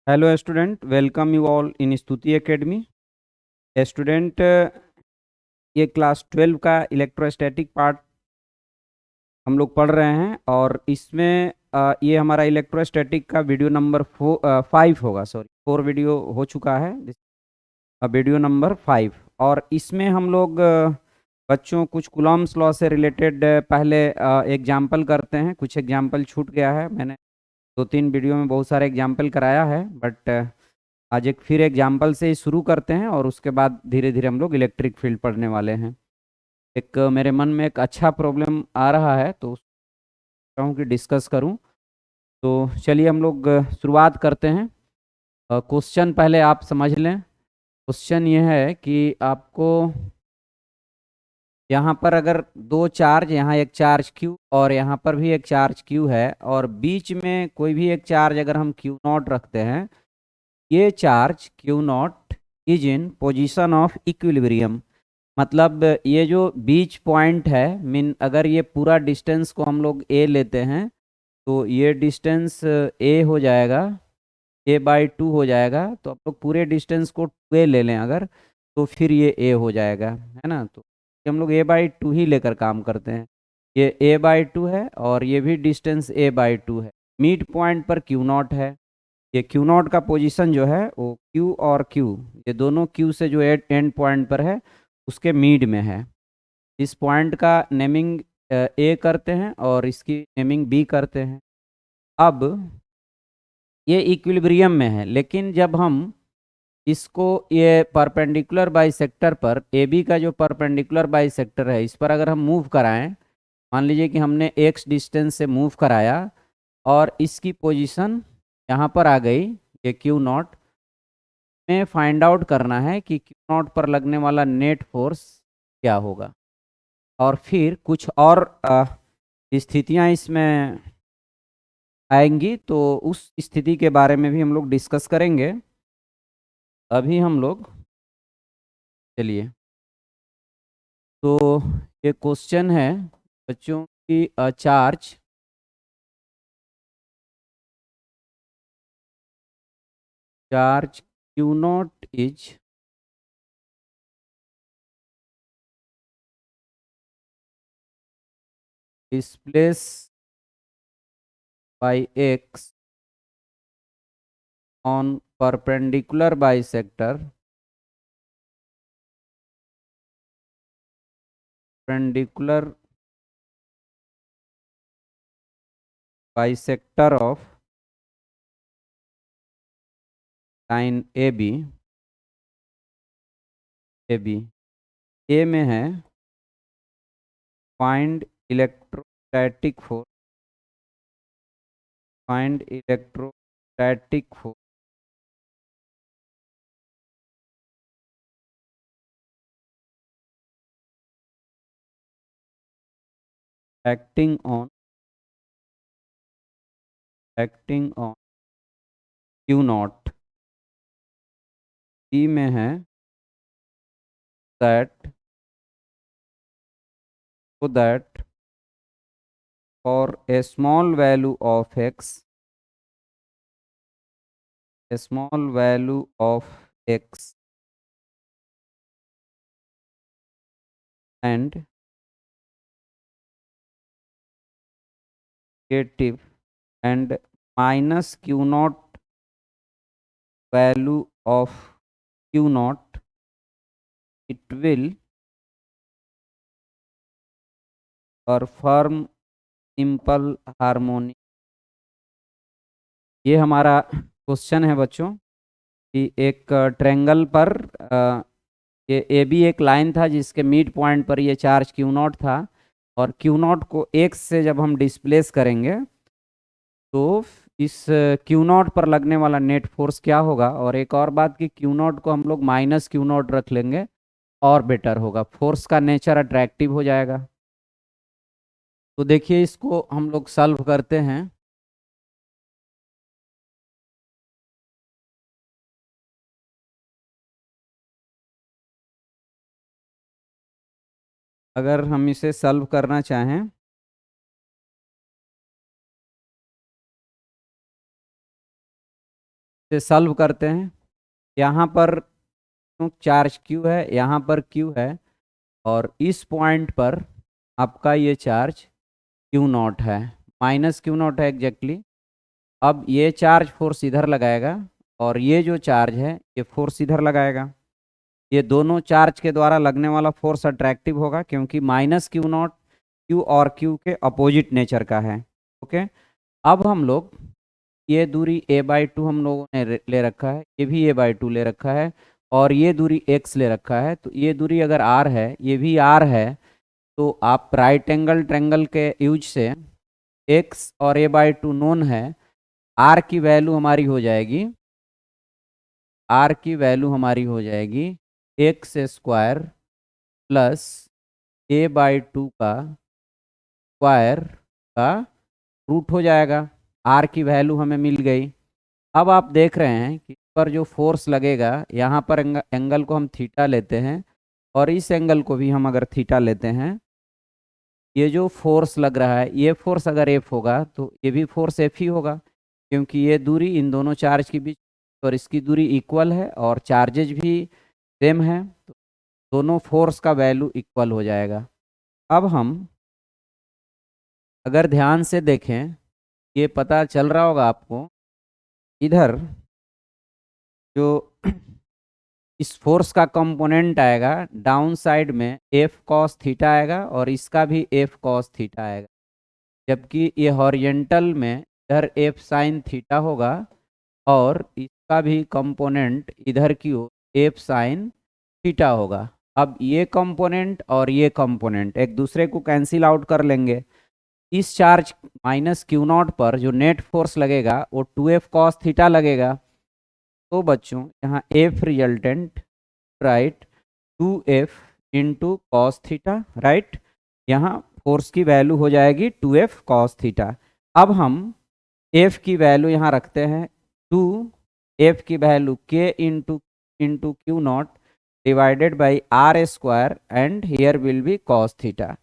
Hello student, welcome you all in स्तुति academy. Student, ये class 12 का इलेक्ट्रोस्टैटिक पार्ट हम लोग पढ़ रहे हैं और इसमें ये हमारा इलेक्ट्रोस्टैटिक का वीडियो नंबर 5 होगा। सॉरी, 4 वीडियो हो चुका है। Video number 5। और इसमें हम लोग बच्चों कुछ कूलॉम्स लॉ से रिलेटेड पहले एग्जाम्पल करते हैं। कुछ एग्जाम्पल छूट गया है, मैंने 2-3 वीडियो में बहुत सारे एग्जाम्पल कराया है, बट आज एक फिर एग्जाम्पल से ही शुरू करते हैं और उसके बाद धीरे धीरे हम लोग इलेक्ट्रिक फील्ड पढ़ने वाले हैं। एक मेरे मन में एक अच्छा प्रॉब्लम आ रहा है तो चाहूँ कि डिस्कस करूं। तो चलिए हम लोग शुरुआत करते हैं। क्वेश्चन पहले आप समझ लें। क्वेश्चन ये है कि आपको यहाँ पर अगर दो चार्ज, यहाँ एक चार्ज Q और यहाँ पर भी एक चार्ज Q है, और बीच में कोई भी एक चार्ज अगर हम Q नॉट रखते हैं, ये charge Q not is in position of equilibrium. मतलब ये जो बीच पॉइंट है, मीन अगर ये पूरा डिस्टेंस को हम लोग a लेते हैं तो ये डिस्टेंस a हो जाएगा, a/2 हो जाएगा। तो आप लोग पूरे डिस्टेंस को 2a ले लें अगर, तो फिर ये a हो जाएगा, है ना। तो हम लोग a/2 ही लेकर काम करते हैं। ये a/2 है और ये भी डिस्टेंस a/2 है। मिड पॉइंट पर Q नॉट है। ये Q नॉट का पोजीशन जो है वो Q और Q, ये दोनों Q से जो एंड पॉइंट पर है उसके मिड में है। इस पॉइंट का नेमिंग A करते हैं और इसकी नेमिंग B करते हैं। अब ये इक्विलिब्रियम में है, लेकिन जब हम इसको ये परपेंडिकुलर बाइसेक्टर पर, AB का जो परपेंडिकुलर बाइसेक्टर है, इस पर अगर हम मूव कराएं, मान लीजिए कि हमने x डिस्टेंस से मूव कराया और इसकी पोजीशन यहाँ पर आ गई, ये Q नॉट में फाइंड आउट करना है कि Q नॉट पर लगने वाला नेट फोर्स क्या होगा। और फिर कुछ और स्थितियां इसमें आएंगी, तो उस स्थिति के बारे में भी हम लोग डिस्कस करेंगे। अभी हम लोग चलिए, तो ये क्वेश्चन है बच्चों की, charge Q not is displace bye x on perpendicular bisector of line AB। A में है find electrostatic force, acting on Q not. B में है that for a small value of x, and negative and minus Q naught value of Q naught, it will perform simple harmonic। ये हमारा question है बच्चों कि एक triangle पर ये ए बी एक लाइन था जिसके मिड पॉइंट पर ये चार्ज Q नॉट था, और Q नॉट को x से जब हम डिस्प्लेस करेंगे तो इस Q नॉट पर लगने वाला नेट फोर्स क्या होगा। और एक और बात कि Q नॉट को हम लोग माइनस Q नॉट रख लेंगे और बेटर होगा, फोर्स का नेचर अट्रैक्टिव हो जाएगा। तो देखिए इसको हम लोग सॉल्व करते हैं। अगर हम इसे सॉल्व करना चाहें से सॉल्व करते हैं। यहाँ पर चार्ज क्यू है, यहाँ पर क्यू है, और इस पॉइंट पर आपका ये चार्ज क्यू नॉट है, माइनस क्यू नॉट है एग्जैक्टली। अब ये चार्ज फोर्स इधर लगाएगा और ये जो चार्ज है ये फोर्स इधर लगाएगा। ये दोनों चार्ज के द्वारा लगने वाला फोर्स अट्रैक्टिव होगा, क्योंकि माइनस क्यू नॉट क्यू और क्यू के अपोजिट नेचर का है। ओके, अब हम लोग ये दूरी a/2 हम लोगों ने ले रखा है, ये भी a/2 ले रखा है, और ये दूरी x ले रखा है। तो ये दूरी अगर r है, ये भी r है, तो आप राइट एंगल ट्रेंगल के यूज से x और a/2 नोन है, r की वैल्यू हमारी हो जाएगी, r की वैल्यू हमारी हो जाएगी एक्स स्क्वायर प्लस a/2 का स्क्वायर का रूट हो जाएगा। r की वैल्यू हमें मिल गई। अब आप देख रहे हैं कि इस पर जो फोर्स लगेगा, यहाँ पर एंगल को हम थीटा लेते हैं, और इस एंगल को भी हम अगर थीटा लेते हैं, ये जो फोर्स लग रहा है ये फोर्स अगर एफ होगा तो ये भी फोर्स एफ ही होगा, क्योंकि ये दूरी इन दोनों चार्ज के बीच और इसकी दूरी इक्वल है और चार्जेज भी सेम है, तो दोनों फोर्स का वैल्यू इक्वल हो जाएगा। अब हम अगर ध्यान से देखें, ये पता चल रहा होगा आपको, इधर जो इस फोर्स का कंपोनेंट आएगा डाउन साइड में एफ कॉस थीटा आएगा और इसका भी एफ कॉस थीटा आएगा, जबकि ये हॉरिजेंटल में इधर एफ साइन थीटा होगा और इसका भी कंपोनेंट इधर की ओर एफ साइन थीटा होगा। अब ये कंपोनेंट और ये कंपोनेंट एक दूसरे को कैंसिल आउट कर लेंगे। इस चार्ज माइनस क्यू नॉट पर जो नेट फोर्स लगेगा वो 2f कॉस थीटा लगेगा। तो बच्चों यहाँ F resultant right 2f into cos theta, right, यहाँ फोर्स की वैल्यू हो जाएगी 2f कॉस थीटा। अब हम f की वैल्यू यहाँ रखते हैं 2, f की value k into into q naught divided by r square and here will be cos theta.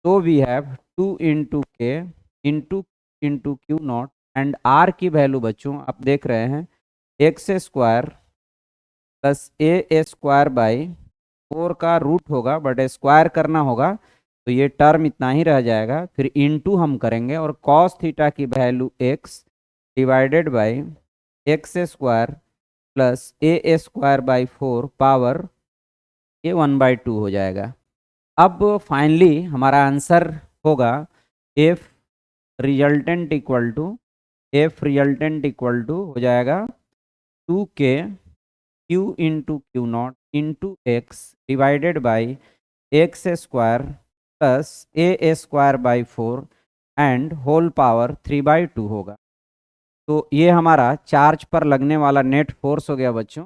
तो we have 2 into k into into q not and r की value बच्चों आप देख रहे हैं x square plus a square by 4 का root होगा, but square करना होगा तो ये टर्म इतना ही रह जाएगा, फिर इनटू हम करेंगे और कॉस थीटा की value x divided by x square plus a square by 4 power ये 1/2 हो जाएगा। अब फाइनली हमारा आंसर होगा एफ रिजल्टेंट इक्वल टू हो जाएगा 2k q into q naught into x divided by x square plus a square by 4 and whole power 3/2 होगा। तो ये हमारा चार्ज पर लगने वाला नेट फोर्स हो गया बच्चों।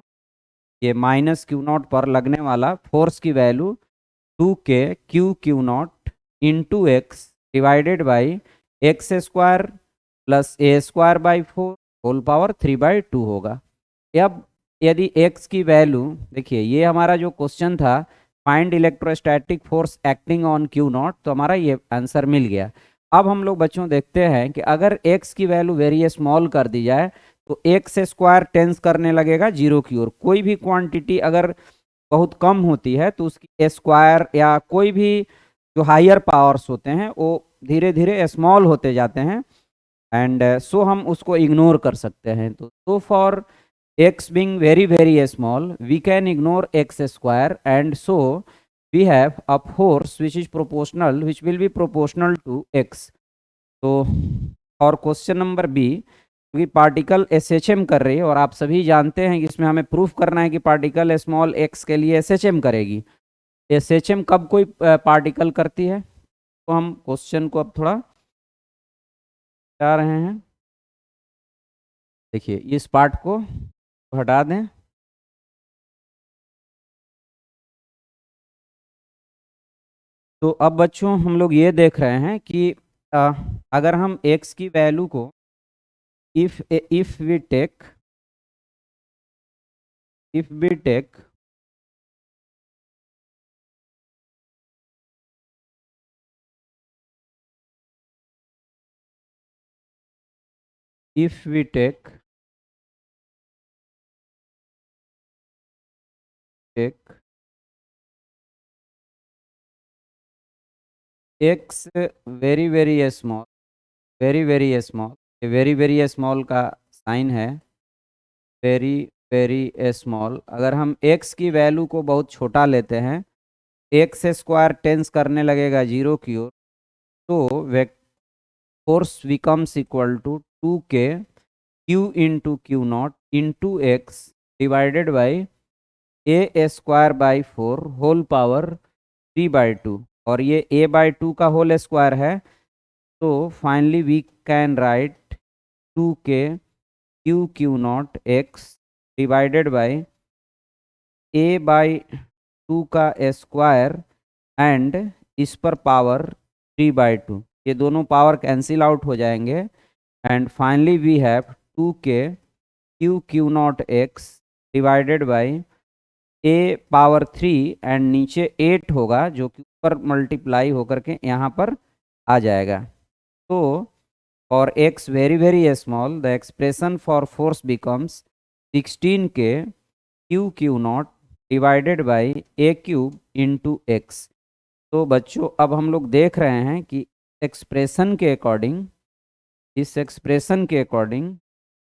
ये माइनस क्यू नॉट पर लगने वाला फोर्स की value 2k q naught into x divided by x square plus a square by 4 whole power 3/2 होगा। अब यदि x की वैल्यू देखिए, ये हमारा जो क्वेश्चन था find electrostatic force acting on Q not, तो हमारा ये आंसर मिल गया। अब हम लोग बच्चों देखते हैं कि अगर x की वैल्यू वेरी स्मॉल कर दी जाए तो एक्स स्क्वायर टेंस करने लगेगा जीरो की ओर। कोई भी क्वांटिटी अगर बहुत कम होती है तो उसकी स्क्वायर या कोई भी जो हायर पावर्स होते हैं वो धीरे धीरे स्मॉल होते जाते हैं, एंड सो हम उसको इग्नोर कर सकते हैं। तो for x being very very small we can ignore x square, and so we have a force which is proportional, which will be proportional to x। तो और क्वेश्चन नंबर बी, क्योंकि particle SHM कर रही है और आप सभी जानते हैं कि इसमें हमें प्रूफ करना है कि पार्टिकल स्मॉल एक्स के लिए एसएचएम करेगी। एसएचएम कब कोई पार्टिकल करती है, तो हम क्वेश्चन को अब थोड़ा बता रहे हैं। देखिए इस पार्ट को हटा दें। तो अब बच्चों हम लोग ये देख रहे हैं कि अ, अगर हम x की वैल्यू को if we take if we take if we take take x very very small, very very small, ये वेरी वेरी स्मॉल का साइन है, वेरी वेरी स्मॉल। अगर हम x की वैल्यू को बहुत छोटा लेते हैं, एक्स स्क्वायर टेंस करने लगेगा जीरो की ओर, तो force becomes equal to 2k q into q naught into x divided by a square by 4 whole power 3/2, और ये a/2 का होल स्क्वायर है। तो finally we can write 2k q naught x divided by a/2 का square and इस पर power 3/2, ये दोनों पावर कैंसिल आउट हो जाएंगे। And finally we have 2k q naught x divided by a/3 and नीचे 8 होगा जो कि ऊपर मल्टीप्लाई होकर के यहाँ पर आ जाएगा। तो और x very very small, the expression for force becomes 16k q naught divided by a cube into x. तो बच्चों अब हम लोग देख रहे हैं कि एक्सप्रेशन के अकॉर्डिंग,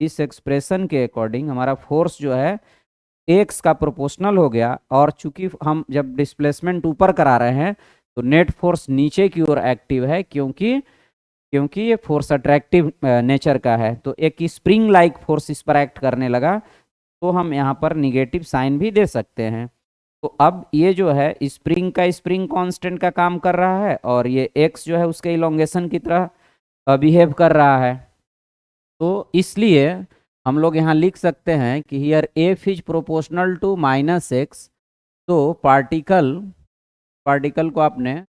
इस एक्सप्रेशन के अकॉर्डिंग हमारा फोर्स जो है एक्स का प्रोपोर्शनल हो गया, और चूंकि हम जब डिस्प्लेसमेंट ऊपर करा रहे हैं तो नेट फोर्स नीचे की ओर एक्टिव है, क्योंकि ये फोर्स अट्रैक्टिव नेचर का है। तो एक स्प्रिंग लाइक फोर्स इस पर एक्ट करने लगा, तो हम यहाँ पर निगेटिव साइन भी दे सकते हैं। तो अब ये जो है स्प्रिंग कांस्टेंट का काम कर रहा है, और ये एक्स जो है उसके इलोंगेशन की तरह बिहेव कर रहा है। तो इसलिए हम लोग यहाँ लिख सकते हैं कि here F is proportional to -x। तो पार्टिकल को आपने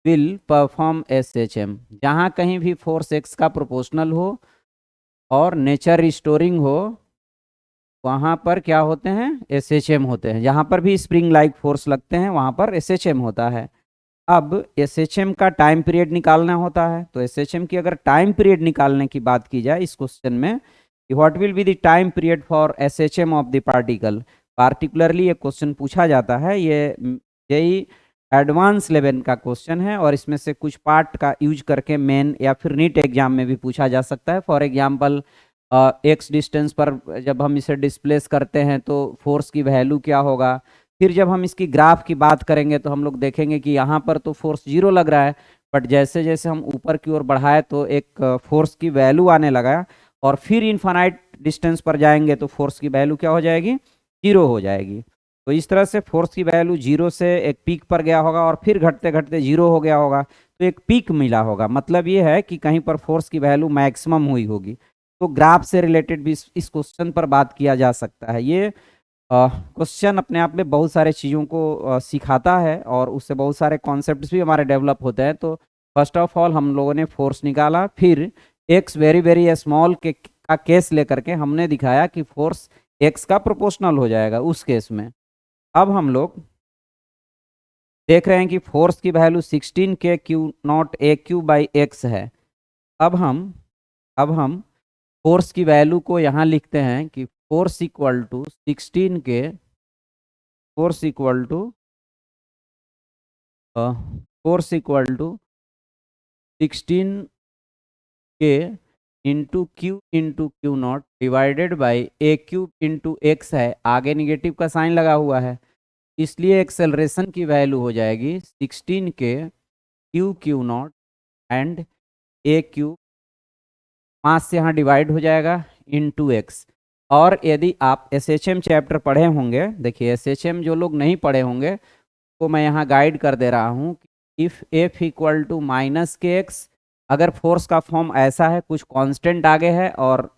विल परफॉर्म SHM, जहाँ कहीं भी फोर्स x का प्रोपोर्शनल हो और नेचर रिस्टोरिंग हो, वहाँ पर क्या होते हैं, SHM होते हैं। जहाँ पर भी स्प्रिंग लाइक फोर्स लगते हैं वहाँ पर SHM होता है। अब SHM का टाइम पीरियड निकालना होता है, तो SHM की अगर टाइम पीरियड निकालने की बात की जाए इस क्वेश्चन में, what will be the time period for SHM of the particle, particularly ये क्वेश्चन पूछा जाता है। यही एडवांस लेवल का क्वेश्चन है, और इसमें से कुछ पार्ट का यूज करके मेन या फिर नीट एग्जाम में भी पूछा जा सकता है। फॉर एग्जाम्पल एक्स डिस्टेंस पर जब हम इसे डिस्प्लेस करते हैं तो फोर्स की वैल्यू क्या होगा। फिर जब हम इसकी ग्राफ की बात करेंगे तो हम लोग देखेंगे कि यहाँ पर तो फोर्स 0 लग रहा है, बट जैसे जैसे हम ऊपर की ओर बढ़ाए तो एक फोर्स की वैल्यू आने लगा, और फिर इनफाइनाइट डिस्टेंस पर जाएंगे तो फोर्स की वैल्यू क्या हो जाएगी, 0 हो जाएगी। तो इस तरह से फोर्स की वैल्यू 0 से एक पीक पर गया होगा, और फिर घटते घटते 0 हो गया होगा, तो एक पीक मिला होगा। मतलब ये है कि कहीं पर फोर्स की वैल्यू मैक्सिमम हुई होगी। तो ग्राफ से रिलेटेड भी इस क्वेश्चन पर बात किया जा सकता है। ये क्वेश्चन अपने आप में बहुत सारे चीज़ों को सिखाता है, और उससे बहुत सारे कॉन्सेप्ट्स भी हमारे डेवलप होते हैं। तो फर्स्ट ऑफ ऑल हम लोगों ने फोर्स निकाला, फिर एक्स वेरी वेरी स्मॉल का केस लेकर के हमने दिखाया कि फोर्स एक्स का प्रोपोर्शनल हो जाएगा उस केस में। अब हम लोग देख रहे हैं कि फोर्स की value 16k q not a Q by x है। अब हम फोर्स की वैल्यू को यहाँ लिखते हैं कि force equal to 16k, force equal to 16k into q naught divided by a cube into x है, आगे निगेटिव का साइन लगा हुआ है, इसलिए एक्सेलरेशन की वैल्यू हो जाएगी 16k q not and a cube, mass से यहाँ डिवाइड हो जाएगा इंटू एक्स। और यदि आप SHM चैप्टर पढ़े होंगे, देखिए SHM जो लोग नहीं पढ़े होंगे तो मैं यहाँ गाइड कर दे रहा हूँ, if F equal to -kx, अगर फोर्स का फॉर्म ऐसा है, कुछ कांस्टेंट आगे है और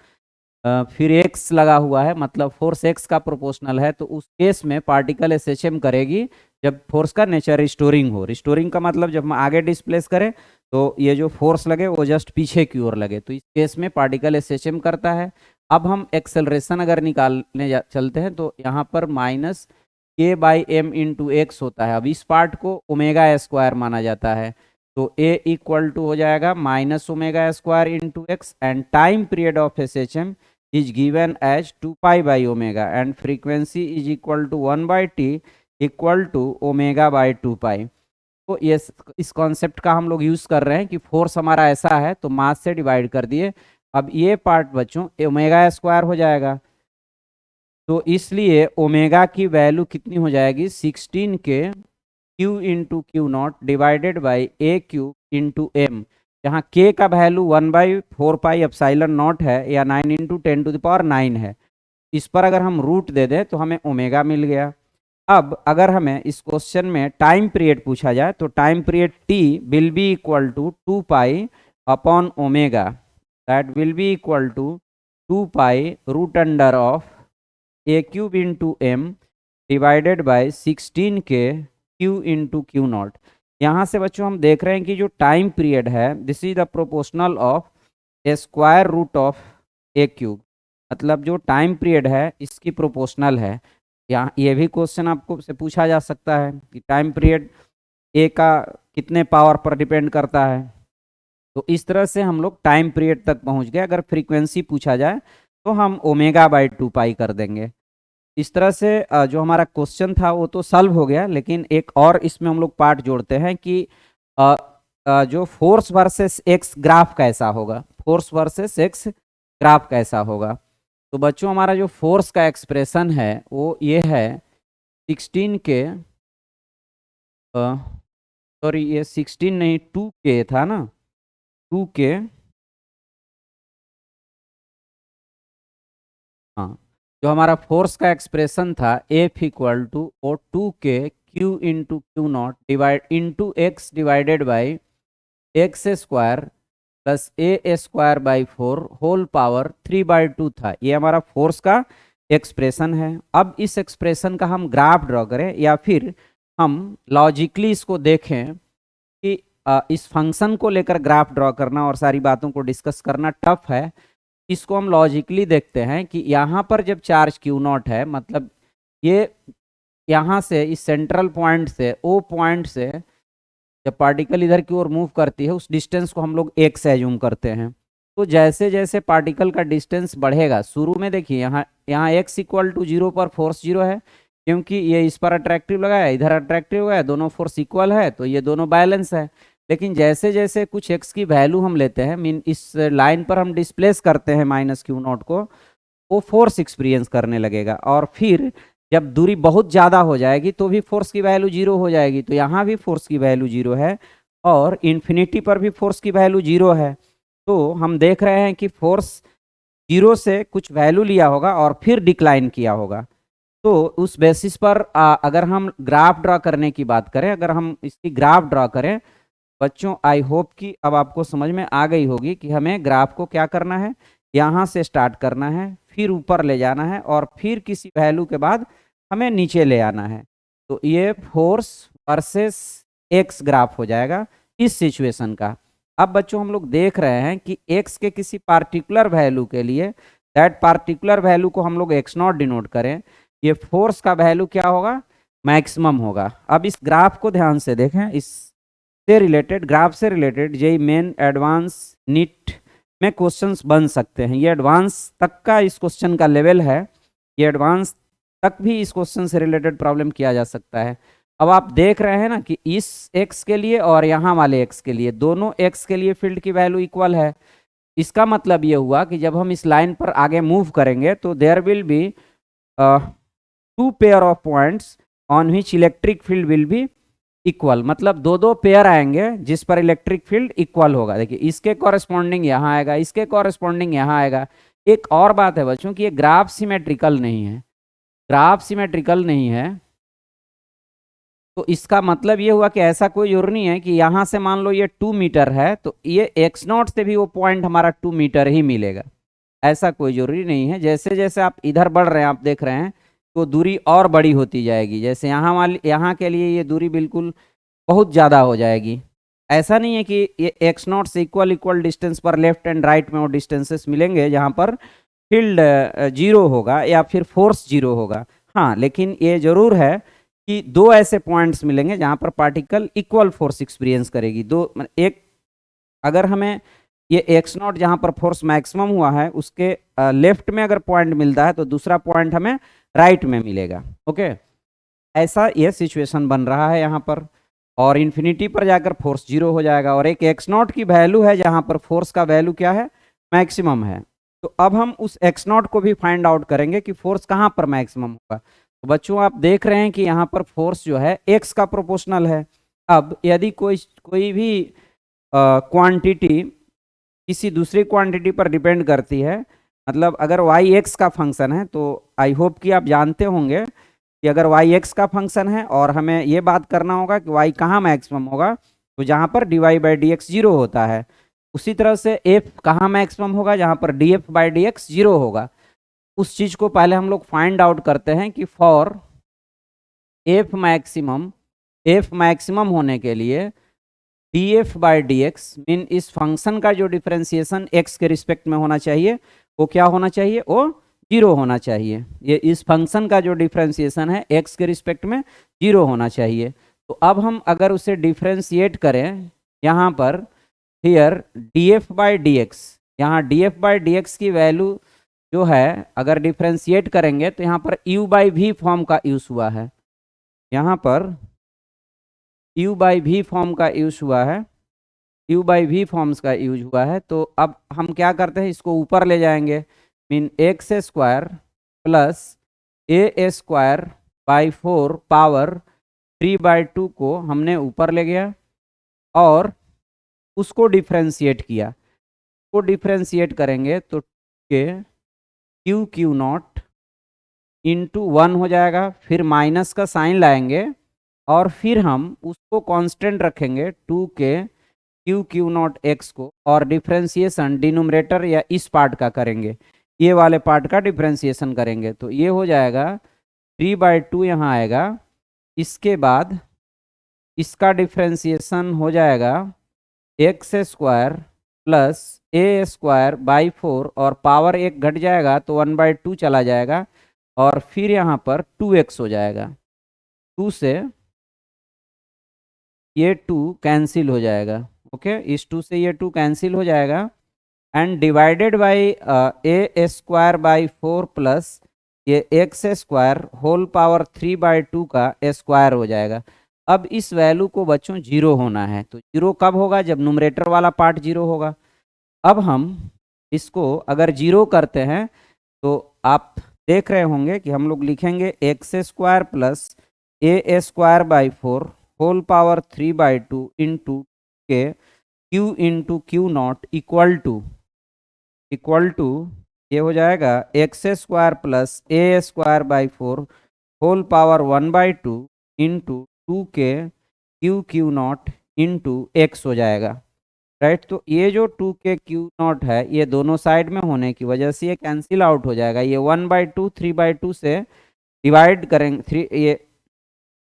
फिर x लगा हुआ है, मतलब फोर्स x का प्रोपोर्शनल है, तो उस केस में पार्टिकल SHM करेगी जब फोर्स का नेचर रिस्टोरिंग हो। रिस्टोरिंग का मतलब जब हम आगे डिस्प्लेस करें तो ये जो फोर्स लगे वो जस्ट पीछे की ओर लगे, तो इस केस में पार्टिकल SHM करता है। अब हम एक्सेलरेशन अगर निकालने चलते हैं तो यहाँ पर -k/m इंटू एक्स होता है। अब इस पार्ट को ओमेगा स्क्वायर माना जाता है, तो a इक्वल टू हो जाएगा -ω² into x, and time period of SHM is given as 2π/ω and frequency is equal to 1/t equal to omega by 2 pi. तो ये इस कॉन्सेप्ट का हम लोग यूज कर रहे हैं कि फोर्स हमारा ऐसा है तो मास से डिवाइड कर दिए। अब ये पार्ट बच्चों ओमेगा स्क्वायर हो जाएगा, तो इसलिए ओमेगा की वैल्यू कितनी हो जाएगी 16 k q into q naught divided by a q into m, जहाँ के का वैल्यू 1/4 पाई एप्सिलॉन नॉट है या 9 इंटू 10⁹ है। इस पर अगर हम रूट दे दें तो हमें ओमेगा मिल गया। अब अगर हमें इस क्वेश्चन में टाइम पीरियड पूछा जाए तो time period t will be equal to 2 pi upon omega, that will be equal to 2 pi root under of a cube into m divided by 16 k q into q not. यहाँ से बच्चों हम देख रहे हैं कि जो टाइम पीरियड है this is the proportional of a square root of a cube, मतलब जो टाइम पीरियड है इसकी प्रोपोर्शनल है। यहाँ ये भी क्वेश्चन आपको से पूछा जा सकता है कि टाइम पीरियड ए का कितने पावर पर डिपेंड करता है। तो इस तरह से हम लोग टाइम पीरियड तक पहुंच गए। अगर फ्रीक्वेंसी पूछा जाए तो हम ओमेगा बाई 2 पाई कर देंगे। इस तरह से जो हमारा क्वेश्चन था वो तो सॉल्व हो गया, लेकिन एक और इसमें हम लोग पार्ट जोड़ते हैं कि जो फोर्स वर्सेस एक्स ग्राफ कैसा होगा, फोर्स वर्सेस एक्स ग्राफ कैसा होगा। तो बच्चों हमारा जो फोर्स का एक्सप्रेशन है वो ये है 16 के सॉरी ये 16 नहीं 2 के था ना, 2 के, हाँ, जो हमारा फोर्स का एक्सप्रेशन था F equal to O 2 k q into q naught divide into x divided by x square plus a square by 4 whole power 3/2 था। ये हमारा फोर्स का एक्सप्रेशन है। अब इस एक्सप्रेशन का हम ग्राफ ड्रॉ करें या फिर हम लॉजिकली इसको देखें कि इस फंक्शन को लेकर ग्राफ ड्रॉ करना और सारी बातों को डिस्कस करना टफ है। इसको हम लॉजिकली देखते हैं कि यहाँ पर जब चार्ज क्यू नॉट है, मतलब ये यहाँ से इस सेंट्रल पॉइंट से ओ पॉइंट से जब पार्टिकल इधर की ओर मूव करती है उस डिस्टेंस को हम लोग एक्स एज्यूम करते हैं। तो जैसे जैसे पार्टिकल का डिस्टेंस बढ़ेगा, शुरू में देखिए यहाँ एक्स इक्वल टू 0 पर फोर्स 0 है, क्योंकि ये इस पर अट्रैक्टिव लगा है, इधर अट्रैक्टिव लगा है, दोनों फोर्स इक्वल है तो ये दोनों बैलेंस है। लेकिन जैसे जैसे कुछ एक्स की वैल्यू हम लेते हैं, मीन इस लाइन पर हम डिस्प्लेस करते हैं माइनस क्यू नॉट को, वो फोर्स एक्सपीरियंस करने लगेगा। और फिर जब दूरी बहुत ज़्यादा हो जाएगी तो भी फोर्स की वैल्यू 0 हो जाएगी। तो यहाँ भी फोर्स की वैल्यू 0 है और इन्फिनिटी पर भी फोर्स की वैल्यू 0 है। तो हम देख रहे हैं कि फोर्स 0 से कुछ वैल्यू लिया होगा और फिर डिक्लाइन किया होगा। तो उस बेसिस पर अगर हम ग्राफ ड्रॉ करने की बात करें, अगर हम इसकी ग्राफ ड्रॉ करें बच्चों, आई होप कि अब आपको समझ में आ गई होगी कि हमें ग्राफ को क्या करना है, यहाँ से स्टार्ट करना है, फिर ऊपर ले जाना है और फिर किसी वैल्यू के बाद हमें नीचे ले आना है। तो ये फोर्स वर्सेस एक्स ग्राफ हो जाएगा इस सिचुएशन का। अब बच्चों हम लोग देख रहे हैं कि एक्स के किसी पार्टिकुलर वैल्यू के लिए, दैट पार्टिकुलर वैल्यू को हम लोग एक्स नॉट डिनोट करें, ये फोर्स का वैल्यू क्या होगा, मैक्सिमम होगा। अब इस ग्राफ को ध्यान से देखें, इस से रिलेटेड, ग्राफ से related JEE main advance NEET में क्वेश्चंस बन सकते हैं। ये एडवांस तक का इस क्वेश्चन का लेवल है, ये एडवांस तक भी इस क्वेश्चन से रिलेटेड प्रॉब्लम किया जा सकता है। अब आप देख रहे हैं ना कि इस x के लिए और यहाँ वाले x के लिए, दोनों x के लिए फील्ड की वैल्यू इक्वल है। इसका मतलब ये हुआ कि जब हम इस लाइन पर आगे मूव करेंगे तो there will be 2 pair of points on which electric field will be equal, मतलब दो पेयर आएंगे जिस पर इलेक्ट्रिक फील्ड इक्वल होगा। देखिए इसके कॉरेस्पॉन्डिंग यहाँ आएगा, इसके कॉरेस्पॉन्डिंग यहाँ आएगा। एक और बात है बच्चों कि ये ग्राफ सिमेट्रिकल नहीं है, ग्राफ सिमेट्रिकल नहीं है तो इसका मतलब ये हुआ कि ऐसा कोई जरूरी नहीं है कि यहाँ से मान लो ये 2 मीटर है तो ये x नॉट से भी वो पॉइंट हमारा 2 मीटर ही मिलेगा, ऐसा कोई जरूरी नहीं है। जैसे जैसे आप इधर बढ़ रहे हैं आप देख रहे हैं तो दूरी और बड़ी होती जाएगी। जैसे यहाँ के लिए ये दूरी बिल्कुल बहुत ज़्यादा हो जाएगी। ऐसा नहीं है कि ये एक्स नॉट से इक्वल डिस्टेंस पर लेफ्ट एंड राइट में वो डिस्टेंसेस मिलेंगे जहाँ पर फील्ड 0 होगा या फिर फोर्स 0 होगा। हाँ, लेकिन ये जरूर है कि दो ऐसे पॉइंट्स मिलेंगे जहाँ पर पार्टिकल इक्वल फोर्स एक्सपीरियंस करेगी। एक अगर हमें ये एक्स नॉट जहाँ पर फोर्स मैक्सिमम हुआ है उसके लेफ्ट में अगर पॉइंट मिलता है तो दूसरा पॉइंट हमें राइट में मिलेगा। ओके, ऐसा ये सिचुएशन बन रहा है यहाँ पर, और इन्फिनिटी पर जाकर फोर्स 0 हो जाएगा, और एक एक्स नॉट की वैल्यू है जहाँ पर फोर्स का वैल्यू क्या है, मैक्सिमम है। तो अब हम उस एक्स नॉट को भी फाइंड आउट करेंगे कि फोर्स कहाँ पर मैक्सिमम होगा। तो बच्चों आप देख रहे हैं कि यहाँ पर फोर्स जो है एक्स का प्रोपोर्शनल है। अब यदि कोई भी क्वांटिटी किसी दूसरी क्वांटिटी पर डिपेंड करती है, मतलब अगर वाई एक्स का फंक्शन है, तो आई होप कि आप जानते होंगे कि अगर वाई एक्स का फंक्शन है और हमें ये बात करना होगा कि वाई कहाँ मैक्सिमम होगा, तो जहाँ पर d y by d x 0 होता है। उसी तरह से एफ कहाँ मैक्सिमम होगा, जहाँ पर D f by d x 0 होगा। उस चीज़ को पहले हम लोग फाइंड आउट करते हैं कि फॉर एफ मैक्सिमम होने के लिए D f by d x mean इस फंक्शन का जो डिफ्रेंसिएशन एक्स के रिस्पेक्ट में होना चाहिए वो क्या होना चाहिए, वो 0 होना चाहिए। ये इस फंक्शन का जो डिफ्रेंसिएशन है एक्स के रिस्पेक्ट में 0 होना चाहिए। तो अब हम अगर उसे डिफ्रेंशिएट करें यहाँ पर, here d f by d x, यहाँ d f by d x की वैल्यू जो है अगर डिफ्रेंशिएट करेंगे तो यहाँ पर u बाई वी फॉर्म का यूज हुआ है, यहाँ पर u बाई वी फॉर्म का यूज हुआ है, u बाई वी फॉर्म्स का यूज हुआ है। तो अब हम क्या करते हैं, इसको ऊपर ले जाएंगे, mean x square plus a square by 4 power 3/2 को हमने ऊपर ले गया और उसको डिफ्रेंशिएट किया। को डिफ्रेंशिएट करेंगे तो के क्यू नॉट इंटू 1 हो जाएगा, फिर माइनस का साइन लाएंगे और फिर हम उसको कांस्टेंट रखेंगे 2 के क्यू नॉट एक्स को, और डिफ्रेंशिएशन डिनोमिनेटर या इस पार्ट का करेंगे, ये वाले पार्ट का डिफ्रेंशिएशन करेंगे। तो ये हो जाएगा 3/2 यहाँ आएगा। इसके बाद इसका डिफ्रेंशिएशन हो जाएगा x square plus a square by 4, और पावर 1 घट जाएगा तो 1/2 चला जाएगा, और फिर यहाँ पर 2x हो जाएगा। 2 से ये 2 कैंसिल हो जाएगा, ओके, इस 2 से ये 2 कैंसिल हो जाएगा, and divided by a square by 4 plus ये एक्स स्क्वायर होल पावर 3/2 का स्क्वायर हो जाएगा। अब इस वैल्यू को बच्चों 0 होना है, तो 0 कब होगा, जब न्यूमरेटर वाला पार्ट 0 होगा। अब हम इसको अगर 0 करते हैं तो आप देख रहे होंगे कि हम लोग लिखेंगे x square plus a square by 4 whole power 3/2 into k q naught equal to ये हो जाएगा x square plus a square by 4 whole power 1/2 into 2 k q naught into x हो जाएगा, राइट। तो ये जो 2 के क्यू नॉट है ये दोनों साइड में होने की वजह से ये कैंसिल आउट हो जाएगा। ये 1/2 3/2 से डिवाइड करेंगे, ये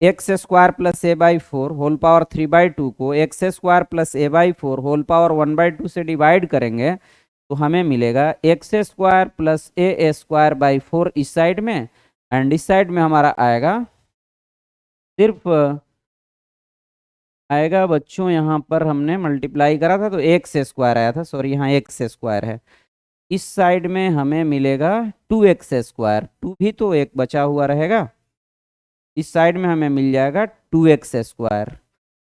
x square plus a by 4 whole power 3/2 को x square plus a by 4 whole power 1/2 से डिवाइड करेंगे तो हमें मिलेगा x square plus a square by 4 इस साइड में, एंड इस साइड में हमारा आएगा सिर्फ आएगा बच्चों, यहाँ पर हमने मल्टीप्लाई करा था तो एक्स स्क्वायर आया था, सॉरी यहाँ एक्स स्क्वायर है। इस साइड में हमें मिलेगा 2x स्क्वायर, 2 भी तो एक बचा हुआ रहेगा, इस साइड में हमें मिल जाएगा 2x स्क्वायर।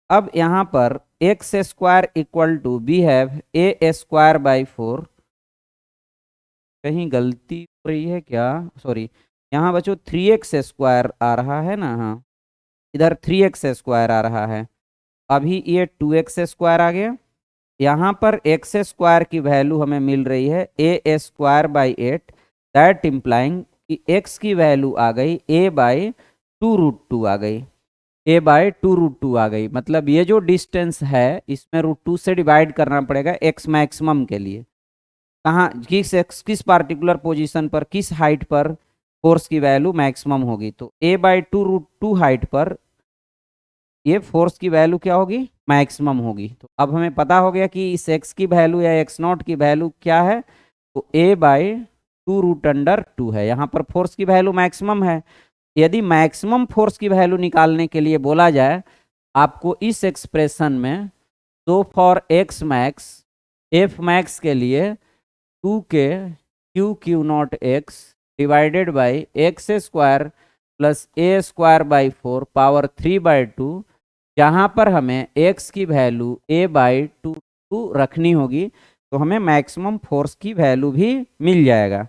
अब यहाँ पर x square equal to we have a square by 4, कहीं गलती हो रही है क्या, सॉरी यहाँ बच्चों 3x स्क्वायर आ रहा है ना, हाँ इधर 3x स्क्वायर आ रहा है, अभी ये 2x स्क्वायर आ गया। यहाँ पर एक्स स्क्वायर की वैल्यू हमें मिल रही है ए स्क्वायर बाई 8, दैट इम्प्लाइंग कि x की वैल्यू आ गई a बाई 2√2 आ गई, a बाई 2√2 आ गई। मतलब ये जो डिस्टेंस है इसमें √2 से डिवाइड करना पड़ेगा x मैक्सिमम के लिए, कहाँ किस पार्टिकुलर पोजीशन पर किस हाइट पर फोर्स की वैल्यू मैक्सिमम होगी। तो a बाई 2√2 हाइट पर ये फोर्स की वैल्यू क्या होगी, मैक्सिमम होगी। तो अब हमें पता हो गया कि इस x की वैल्यू या x नॉट की वैल्यू क्या है, तो a बाई 2√2 है, यहाँ पर फोर्स की वैल्यू मैक्सिमम है। यदि मैक्सिमम फोर्स की वैल्यू निकालने के लिए बोला जाए आपको इस एक्सप्रेशन में, तो for x max f max के लिए 2 k q naught x divided by x square plus a square by 4 power 3/2, जहाँ पर हमें x की वैल्यू a/2 रखनी होगी, तो हमें मैक्सिमम फोर्स की वैल्यू भी मिल जाएगा।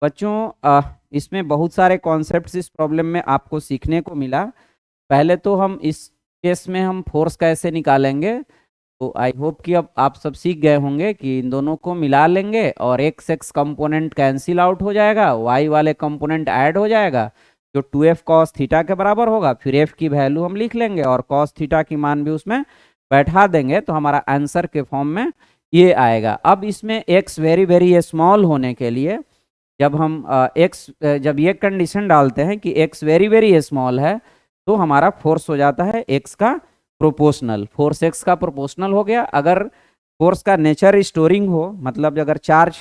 बच्चों इसमें बहुत सारे कॉन्सेप्ट्स इस प्रॉब्लम में आपको सीखने को मिला। पहले तो हम इस केस में हम फोर्स कैसे निकालेंगे, तो आई होप कि अब आप सब सीख गए होंगे कि इन दोनों को मिला लेंगे और x x component cancel out हो जाएगा, वाई वाले कंपोनेंट ऐड हो जाएगा, जो 2f cos थीटा के बराबर होगा। फिर f की वैल्यू हम लिख लेंगे और cos थीटा की मान भी उसमें बैठा देंगे, तो हमारा आंसर के फॉर्म में ये आएगा। अब इसमें x वेरी वेरी स्मॉल होने के लिए जब हम जब ये कंडीशन डालते हैं कि x वेरी वेरी स्मॉल है, तो हमारा फोर्स हो जाता है x का प्रोपोर्शनल। फोर्स x का प्रोपोर्शनल हो गया। अगर फोर्स का नेचर स्टोरिंग हो, मतलब अगर चार्ज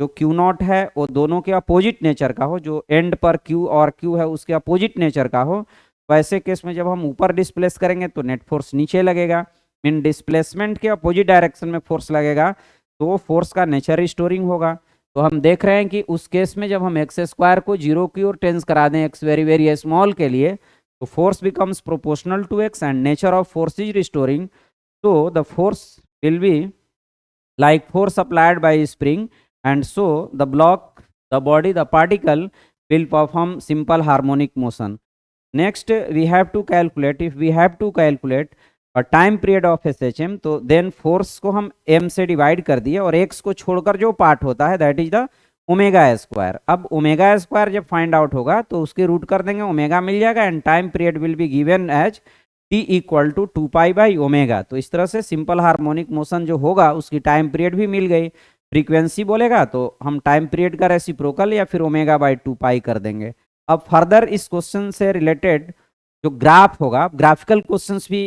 जो Q नॉट है वो दोनों के अपोजिट नेचर का हो, जो एंड पर Q और Q है उसके अपोजिट नेचर का हो, तो ऐसे केस में जब हम ऊपर डिस्प्लेस करेंगे तो नेट फोर्स नीचे लगेगा। मीन डिस्प्लेसमेंट के अपोजिट डायरेक्शन में फोर्स लगेगा, तो वो फोर्स का नेचर स्टोरिंग होगा। तो हम देख रहे हैं कि उस केस में जब हम एक्स स्क्वायर को 0 की ओर टेंस करा दें एक्स वेरी वेरी स्मॉल के लिए, तो force becomes proportional to x and nature of force is restoring. तो the force will be like force applied by spring, and so the block, the body, the particle will perform simple harmonic motion. Next we have to calculate, if we have to calculate a time period of SHM, तो then force को हम m से divide कर दिए और x को छोड़कर जो पार्ट होता है that is the omega square. अब ओमेगा स्क्वायर जब फाइंड आउट होगा तो उसके रूट कर देंगे, ओमेगा मिल जाएगा and time period will be given as t equal to 2π/ओमेगा। तो इस तरह से सिंपल हार्मोनिक मोशन जो होगा उसकी टाइम पीरियड भी मिल गई। फ्रीक्वेंसी बोलेगा तो हम टाइम पीरियड का रेसिप्रोकल या फिर ओमेगा/2π कर देंगे। अब फर्दर इस क्वेश्चन से रिलेटेड जो ग्राफ होगा, ग्राफिकल क्वेश्चंस भी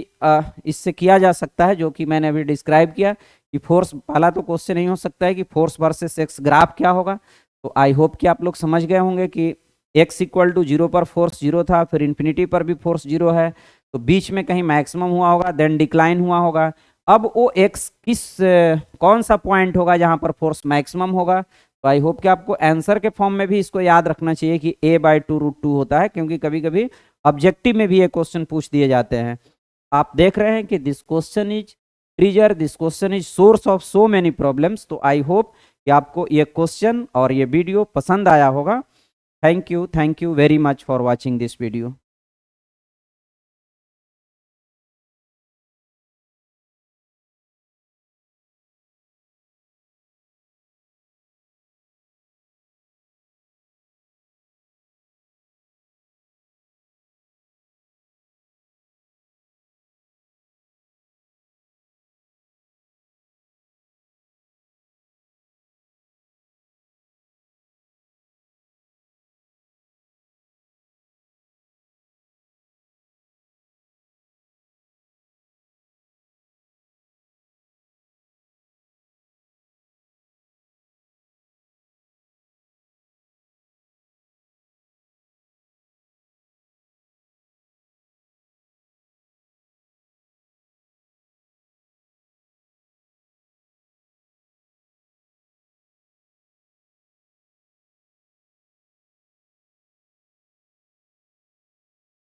इससे किया जा सकता है, जो कि मैंने अभी डिस्क्राइब किया कि फोर्स, पहला तो क्वेश्चन नहीं हो सकता है कि फोर्स वर्सेस एक्स ग्राफ क्या होगा। तो आई होप कि आप लोग समझ गए होंगे कि x इक्वल टू 0 पर फोर्स 0 था, फिर इन्फिनिटी पर भी फोर्स 0 है, तो बीच में कहीं मैक्सिमम हुआ होगा, देन डिक्लाइन हुआ होगा। अब वो x कौन सा पॉइंट होगा जहां पर फोर्स मैक्सिमम होगा। तो आई होप कि आपको आंसर के फॉर्म में भी इसको याद रखना चाहिए कि a/2√2 होता है, क्योंकि कभी कभी ऑब्जेक्टिव में भी ये क्वेश्चन पूछ दिए जाते हैं। आप देख रहे हैं कि this question is trigger, this question is source of so many problems. तो आई होप कि आपको ये क्वेश्चन और ये वीडियो पसंद आया होगा। Thank you very much for watching this video.